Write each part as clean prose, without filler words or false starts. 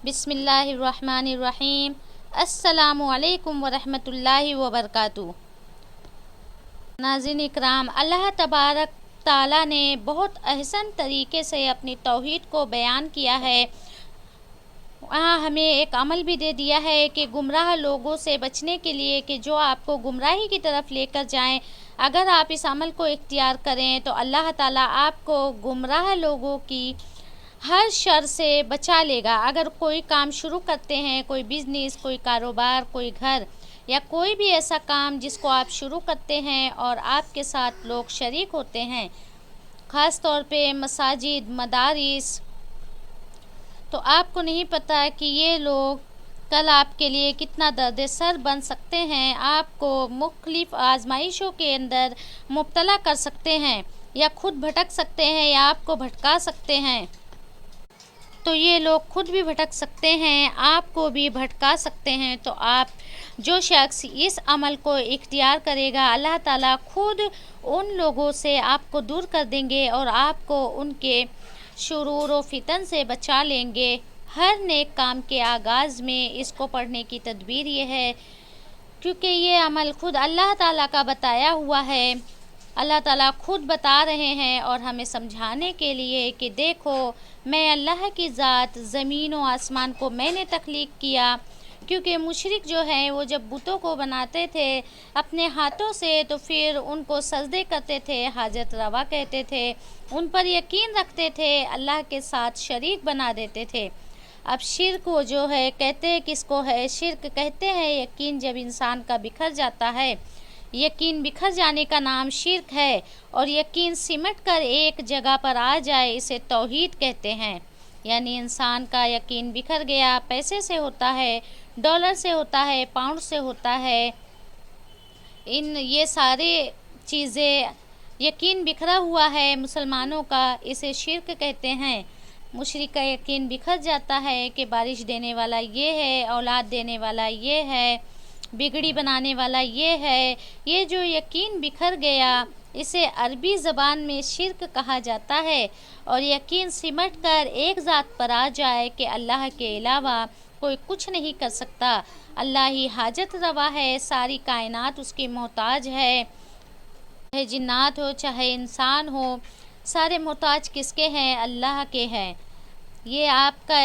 بسم اللہ الرحمن الرحیم۔ السلام علیکم ورحمۃ اللہ وبرکاتہ۔ ناظرین اکرام، اللہ تبارک تعالیٰ نے بہت احسن طریقے سے اپنی توحید کو بیان کیا ہے۔ وہاں ہمیں ایک عمل بھی دے دیا ہے کہ گمراہ لوگوں سے بچنے کے لیے کہ جو آپ کو گمراہی کی طرف لے کر جائیں، اگر آپ اس عمل کو اختیار کریں تو اللہ تعالیٰ آپ کو گمراہ لوگوں کی ہر شر سے بچا لے گا۔ اگر کوئی کام شروع کرتے ہیں، کوئی بزنس، کوئی کاروبار، کوئی گھر یا کوئی بھی ایسا کام جس کو آپ شروع کرتے ہیں اور آپ کے ساتھ لوگ شریک ہوتے ہیں، خاص طور پہ مساجد، مدارس، تو آپ کو نہیں پتہ کہ یہ لوگ کل آپ کے لیے کتنا درد سر بن سکتے ہیں، آپ کو مختلف آزمائشوں کے اندر مبتلا کر سکتے ہیں، یا خود بھٹک سکتے ہیں یا آپ کو بھٹکا سکتے ہیں۔ تو یہ لوگ خود بھی بھٹک سکتے ہیں، آپ کو بھی بھٹکا سکتے ہیں۔ تو آپ جو شخص اس عمل کو اختیار کرے گا، اللہ تعالیٰ خود ان لوگوں سے آپ کو دور کر دیں گے اور آپ کو ان کے شرور و فتن سے بچا لیں گے۔ ہر نیک کام کے آغاز میں اس کو پڑھنے کی تدبیر یہ ہے، کیونکہ یہ عمل خود اللہ تعالیٰ کا بتایا ہوا ہے۔ اللہ تعالیٰ خود بتا رہے ہیں اور ہمیں سمجھانے کے لیے کہ دیکھو، میں اللہ کی ذات، زمین و آسمان کو میں نے تخلیق کیا۔ کیونکہ مشرک جو ہیں وہ جب بتوں کو بناتے تھے اپنے ہاتھوں سے تو پھر ان کو سجدے کرتے تھے، حاجت روا کہتے تھے، ان پر یقین رکھتے تھے، اللہ کے ساتھ شریک بنا دیتے تھے۔ اب شرک وہ جو ہے، کہتے ہیں کس کو ہے شرک؟ کہتے ہیں یقین جب انسان کا بکھر جاتا ہے، یقین بکھر جانے کا نام شرک ہے، اور یقین سمٹ کر ایک جگہ پر آ جائے اسے توحید کہتے ہیں۔ یعنی انسان کا یقین بکھر گیا، پیسے سے ہوتا ہے، ڈالر سے ہوتا ہے، پاؤنڈ سے ہوتا ہے، یہ سارے چیزیں یقین بکھرا ہوا ہے مسلمانوں کا، اسے شرک کہتے ہیں۔ مشرک کا یقین بکھر جاتا ہے کہ بارش دینے والا یہ ہے، اولاد دینے والا یہ ہے، بگڑی بنانے والا یہ ہے۔ یہ جو یقین بکھر گیا اسے عربی زبان میں شرک کہا جاتا ہے، اور یقین سمٹ کر ایک ذات پر آ جائے کہ اللہ کے علاوہ کوئی کچھ نہیں کر سکتا، اللہ ہی حاجت روا ہے، ساری کائنات اس کی محتاج ہے، چاہے جنات ہو چاہے انسان ہو، سارے محتاج کس کے ہیں؟ اللہ کے ہیں۔ یہ آپ کا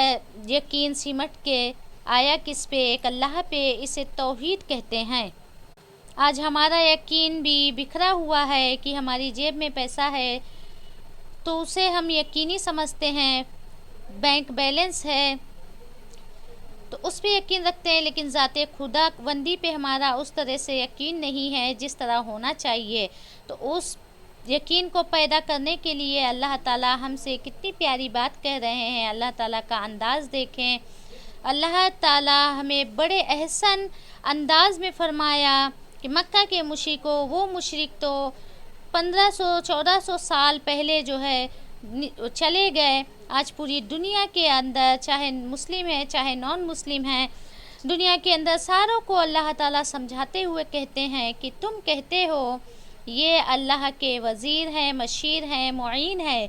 یقین سمٹ کے آیا کس پہ؟ ایک اللہ پہ، اسے توحید کہتے ہیں۔ آج ہمارا یقین بھی بکھرا ہوا ہے کہ ہماری جیب میں پیسہ ہے تو اسے ہم یقینی سمجھتے ہیں، بینک بیلنس ہے تو اس پہ یقین رکھتے ہیں، لیکن ذات خدا بندی پہ ہمارا اس طرح سے یقین نہیں ہے جس طرح ہونا چاہیے۔ تو اس یقین کو پیدا کرنے کے لیے اللہ تعالیٰ ہم سے کتنی پیاری بات کہہ رہے ہیں۔ اللہ تعالیٰ کا انداز دیکھیں، اللہ تعالیٰ ہمیں بڑے احسن انداز میں فرمایا کہ مکہ کے مشرکوں، وہ مشرک تو 1500-1400 سال پہلے جو ہے چلے گئے، آج پوری دنیا کے اندر چاہے مسلم ہے چاہے نان مسلم ہیں، دنیا کے اندر ساروں کو اللہ تعالیٰ سمجھاتے ہوئے کہتے ہیں کہ تم کہتے ہو یہ اللہ کے وزیر ہیں، مشیر ہیں، معین ہیں،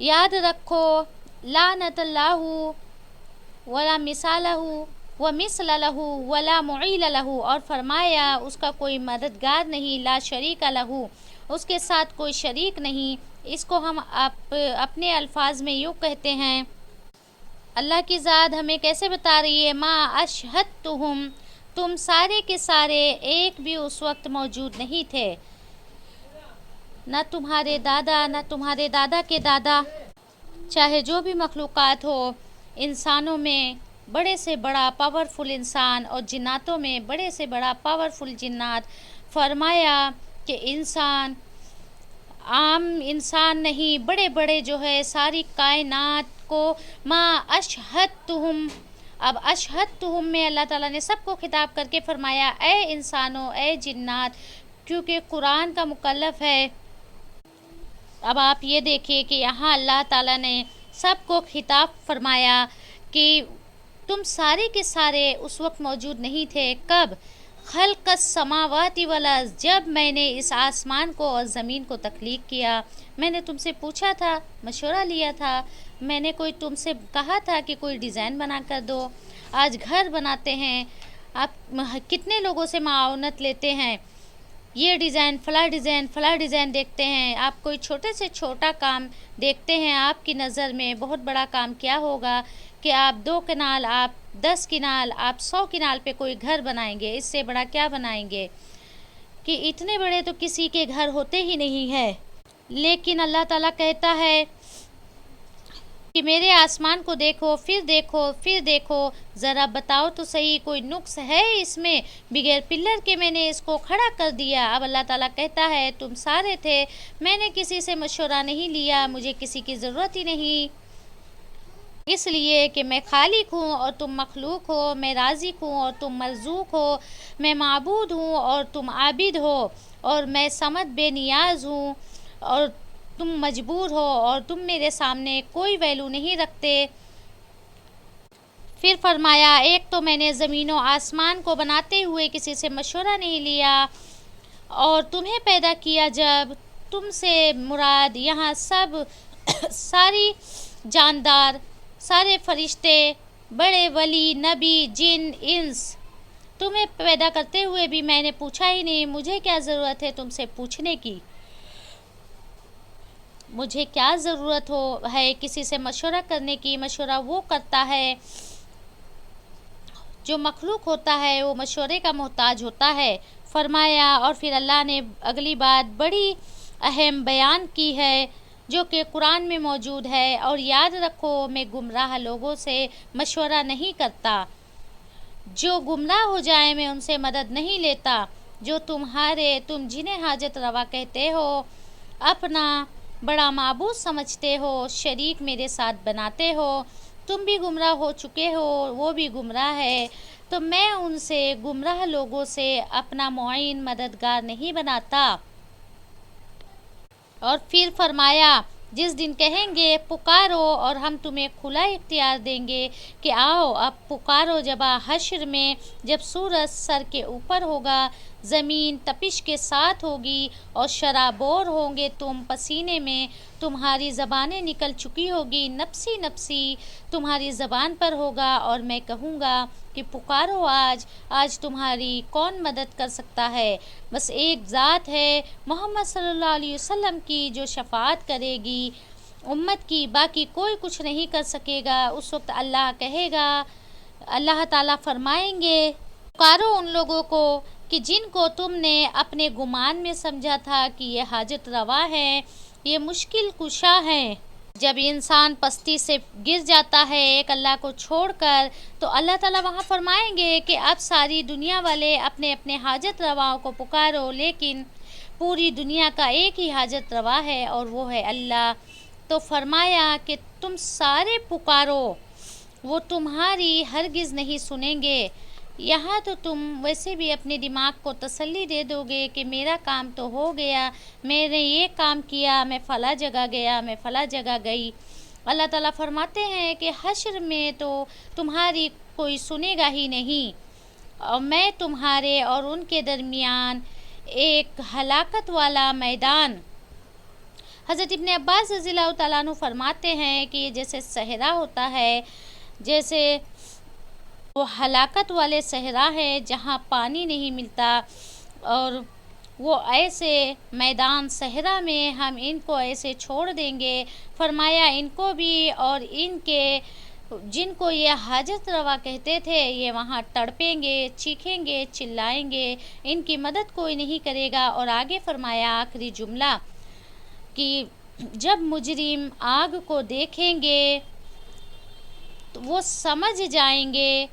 یاد رکھو لعنت اللہ ولا مثالہ ومثل لہ ولا معیل لہ، اور فرمایا اس کا کوئی مددگار نہیں، لا شریک لہ، اس کے ساتھ کوئی شریک نہیں۔ اس کو ہم اپنے الفاظ میں یوں کہتے ہیں، اللہ کی ذات ہمیں کیسے بتا رہی ہے، ما اشہدتہم، تم سارے کے سارے ایک بھی اس وقت موجود نہیں تھے، نہ تمہارے دادا نہ تمہارے دادا کے دادا، چاہے جو بھی مخلوقات ہو، انسانوں میں بڑے سے بڑا پاورفل انسان اور جناتوں میں بڑے سے بڑا پاورفل جنات، فرمایا کہ انسان عام انسان نہیں، بڑے بڑے جو ہے ساری کائنات کو ما اشہدتہم۔ اب اشہدتہم میں اللہ تعالیٰ نے سب کو خطاب کر کے فرمایا اے انسانوں، اے جنات، کیونکہ قرآن کا مکلف ہے۔ اب آپ یہ دیکھیے کہ یہاں اللہ تعالیٰ نے سب کو خطاب فرمایا کہ تم سارے کے سارے اس وقت موجود نہیں تھے، کب؟ خلق السماوات والارض، جب میں نے اس آسمان کو اور زمین کو تخلیق کیا، میں نے تم سے پوچھا تھا، مشورہ لیا تھا، میں نے کوئی تم سے کہا تھا کہ کوئی ڈیزائن بنا کر دو؟ آج گھر بناتے ہیں آپ، کتنے لوگوں سے معاونت لیتے ہیں، یہ ڈیزائن فلاں ڈیزائن دیکھتے ہیں، آپ کوئی چھوٹے سے چھوٹا کام دیکھتے ہیں، آپ کی نظر میں بہت بڑا کام کیا ہوگا کہ آپ 2 کنال، آپ 10 کنال، آپ 100 کنال پہ کوئی گھر بنائیں گے، اس سے بڑا کیا بنائیں گے؟ کہ اتنے بڑے تو کسی کے گھر ہوتے ہی نہیں ہے۔ لیکن اللہ تعالیٰ کہتا ہے کہ میرے آسمان کو دیکھو، پھر دیکھو، ذرا بتاؤ تو صحیح کوئی نقص ہے اس میں؟ بغیر پلر کے میں نے اس کو کھڑا کر دیا۔ اب اللہ تعالیٰ کہتا ہے تم سارے تھے، میں نے کسی سے مشورہ نہیں لیا، مجھے کسی کی ضرورت ہی نہیں، اس لیے کہ میں خالق ہوں اور تم مخلوق ہو، میں رازق ہوں اور تم مرزوق ہو، میں معبود ہوں اور تم عابد ہو، اور میں صمد بے نیاز ہوں اور تم مجبور ہو، اور تم میرے سامنے کوئی ویلو نہیں رکھتے۔ پھر فرمایا ایک تو میں نے زمین و آسمان کو بناتے ہوئے کسی سے مشورہ نہیں لیا، اور تمہیں پیدا کیا جب، تم سے مراد یہاں سب ساری جاندار، سارے فرشتے، بڑے ولی، نبی، جن، انس، تمہیں پیدا کرتے ہوئے بھی میں نے پوچھا ہی نہیں، مجھے کیا ضرورت ہے تم سے پوچھنے کی؟ مجھے کیا ضرورت ہے کسی سے مشورہ کرنے کی؟ مشورہ وہ کرتا ہے جو مخلوق ہوتا ہے، وہ مشورے کا محتاج ہوتا ہے۔ فرمایا، اور پھر اللہ نے اگلی بات بڑی اہم بیان کی ہے جو کہ قرآن میں موجود ہے، اور یاد رکھو میں گمراہ لوگوں سے مشورہ نہیں کرتا، جو گمراہ ہو جائیں میں ان سے مدد نہیں لیتا، جو تم جنہیں حاجت روا کہتے ہو، اپنا بڑا معبود سمجھتے ہو، شریک میرے ساتھ بناتے ہو، تم بھی گمراہ ہو چکے ہو، وہ بھی گمراہ ہے، تو میں ان سے گمراہ لوگوں سے اپنا معین مددگار نہیں بناتا۔ اور پھر فرمایا جس دن کہیں گے پکارو اور ہم تمہیں کھلا اختیار دیں گے کہ آؤ اب پکارو، جب حشر میں جب سورج سر کے اوپر ہوگا، زمین تپش کے ساتھ ہوگی اور شرابور ہوں گے تم پسینے میں، تمہاری زبانیں نکل چکی ہوگی، نفسی نفسی تمہاری زبان پر ہوگا، اور میں کہوں گا کہ پکارو آج تمہاری کون مدد کر سکتا ہے؟ بس ایک ذات ہے محمد صلی اللہ علیہ وسلم کی جو شفاعت کرے گی امت کی، باقی کوئی کچھ نہیں کر سکے گا۔ اس وقت اللہ کہے گا، اللہ تعالیٰ فرمائیں گے پکارو ان لوگوں کو کہ جن کو تم نے اپنے گمان میں سمجھا تھا کہ یہ حاجت روا ہیں، یہ مشکل کشا ہیں۔ جب انسان پستی سے گر جاتا ہے ایک اللہ کو چھوڑ کر، تو اللہ تعالیٰ وہاں فرمائیں گے کہ اب ساری دنیا والے اپنے اپنے حاجت رواؤں کو پکارو، لیکن پوری دنیا کا ایک ہی حاجت روا ہے اور وہ ہے اللہ۔ تو فرمایا کہ تم سارے پکارو، وہ تمہاری ہرگز نہیں سنیں گے۔ یہاں تو تم ویسے بھی اپنے دماغ کو تسلی دے دو گے کہ میرا کام تو ہو گیا، میں نے یہ کام کیا، میں فلاں جگہ گیا، میں فلاں جگہ گئی۔ اللہ تعالیٰ فرماتے ہیں کہ حشر میں تو تمہاری کوئی سنے گا ہی نہیں، اور میں تمہارے اور ان کے درمیان ایک ہلاکت والا میدان۔ حضرت ابن عباس رضی اللہ تعالیٰ عنہ فرماتے ہیں کہ یہ جیسے صحرا ہوتا ہے، جیسے وہ ہلاکت والے صحرا ہے جہاں پانی نہیں ملتا، اور وہ ایسے میدان صحرا میں ہم ان کو ایسے چھوڑ دیں گے۔ فرمایا ان کو بھی اور ان کے جن کو یہ حاجت روا کہتے تھے، یہ وہاں تڑپیں گے، چیخیں گے، چلائیں گے، ان کی مدد کوئی نہیں کرے گا۔ اور آگے فرمایا آخری جملہ کہ جب مجرم آگ کو دیکھیں گے تو وہ سمجھ جائیں گے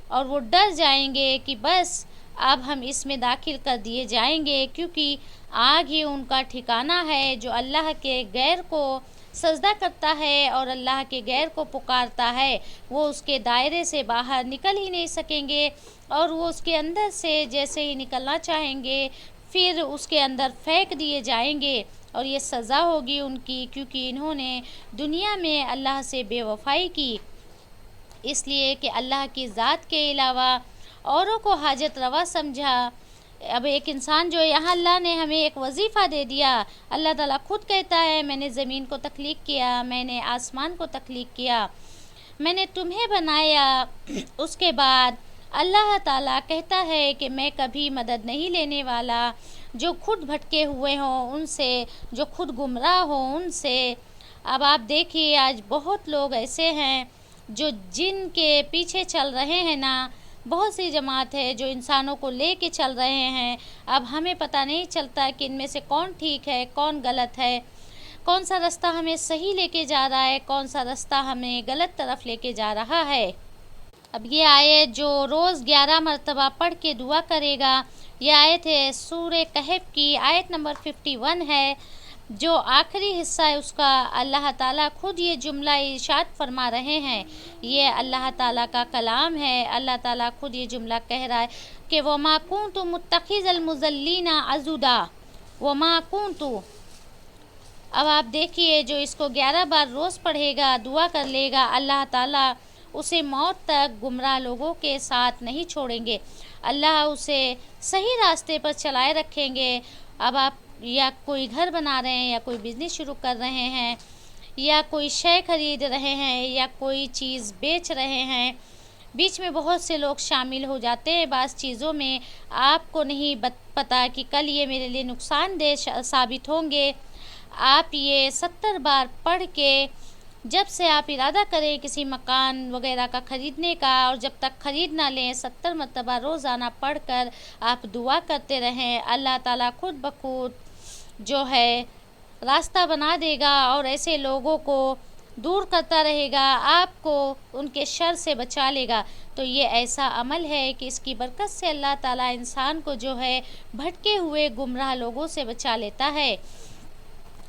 اور وہ ڈر جائیں گے کہ بس اب ہم اس میں داخل کر دیے جائیں گے، کیونکہ آگ ہی ان کا ٹھکانہ ہے۔ جو اللہ کے غیر کو سجدہ کرتا ہے اور اللہ کے غیر کو پکارتا ہے، وہ اس کے دائرے سے باہر نکل ہی نہیں سکیں گے، اور وہ اس کے اندر سے جیسے ہی نکلنا چاہیں گے پھر اس کے اندر پھینک دیے جائیں گے، اور یہ سزا ہوگی ان کی، کیونکہ انہوں نے دنیا میں اللہ سے بے وفائی کی، اس لیے کہ اللہ کی ذات کے علاوہ اوروں کو حاجت روا سمجھا، اب ایک انسان جو ہے، یہاں اللہ نے ہمیں ایک وظیفہ دے دیا. اللہ تعالیٰ خود کہتا ہے میں نے زمین کو تخلیق کیا، میں نے آسمان کو تخلیق کیا، میں نے تمہیں بنایا. اس کے بعد اللہ تعالیٰ کہتا ہے کہ میں کبھی مدد نہیں لینے والا جو خود بھٹکے ہوئے ہوں ان سے، جو خود گمراہ ہوں ان سے. اب آپ دیکھیے آج بہت لوگ ایسے ہیں جو جن کے پیچھے چل رہے ہیں نا. بہت سی جماعت ہے جو انسانوں کو لے کے چل رہے ہیں. اب ہمیں پتہ نہیں چلتا کہ ان میں سے کون ٹھیک ہے کون غلط ہے، کون سا رستہ ہمیں صحیح لے کے جا رہا ہے، کون سا رستہ ہمیں غلط طرف لے کے جا رہا ہے. اب یہ آیت جو روز 11 مرتبہ پڑھ کے دعا کرے گا، یہ آیت ہے سورہ کہف کی آیت نمبر 51 ہے. جو آخری حصہ ہے اس کا اللہ تعالیٰ خود یہ جملہ ارشاد فرما رہے ہیں. یہ اللہ تعالیٰ کا کلام ہے. اللہ تعالیٰ خود یہ جملہ کہہ رہا ہے کہ وَمَا كُنْتُ مُتَّخِذَ الْمُضِلِّينَ عَضُدًا وَمَا كُنْتُ. اب آپ دیکھیے جو اس کو 11 بار روز پڑھے گا، دعا کر لے گا، اللہ تعالیٰ اسے موت تک گمراہ لوگوں کے ساتھ نہیں چھوڑیں گے. اللہ اسے صحیح راستے پر چلائے رکھیں گے. اب آپ یا کوئی گھر بنا رہے ہیں، یا کوئی بزنس شروع کر رہے ہیں، یا کوئی شے خرید رہے ہیں، یا کوئی چیز بیچ رہے ہیں، بیچ میں بہت سے لوگ شامل ہو جاتے ہیں بعض چیزوں میں. آپ کو نہیں پتہ کہ کل یہ میرے لیے نقصان دہ ثابت ہوں گے. آپ یہ 70 بار پڑھ کے جب سے آپ ارادہ کریں کسی مکان وغیرہ کا خریدنے کا، اور جب تک خرید نہ لیں 70 مرتبہ روزانہ پڑھ کر آپ دعا کرتے رہیں. اللہ تعالیٰ خود بخود جو ہے راستہ بنا دے گا اور ایسے لوگوں کو دور کرتا رہے گا، آپ کو ان کے شر سے بچا لے گا. تو یہ ایسا عمل ہے کہ اس کی برکت سے اللہ تعالیٰ انسان کو جو ہے بھٹکے ہوئے گمراہ لوگوں سے بچا لیتا ہے.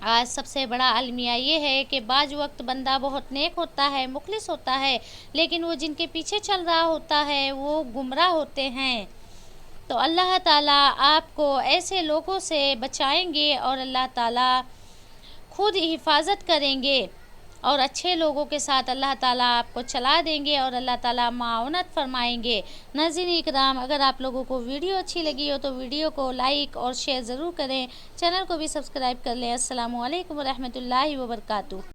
آج سب سے بڑا المیہ یہ ہے کہ بعض وقت بندہ بہت نیک ہوتا ہے، مخلص ہوتا ہے، لیکن وہ جن کے پیچھے چل رہا ہوتا ہے وہ گمراہ ہوتے ہیں. تو اللہ تعالیٰ آپ کو ایسے لوگوں سے بچائیں گے اور اللہ تعالیٰ خود حفاظت کریں گے، اور اچھے لوگوں کے ساتھ اللہ تعالیٰ آپ کو چلا دیں گے اور اللہ تعالیٰ معاونت فرمائیں گے. ناظرین اکرام، اگر آپ لوگوں کو ویڈیو اچھی لگی ہو تو ویڈیو کو لائک اور شیئر ضرور کریں. چینل کو بھی سبسکرائب کر لیں. السلام علیکم ورحمۃ اللہ وبرکاتہ.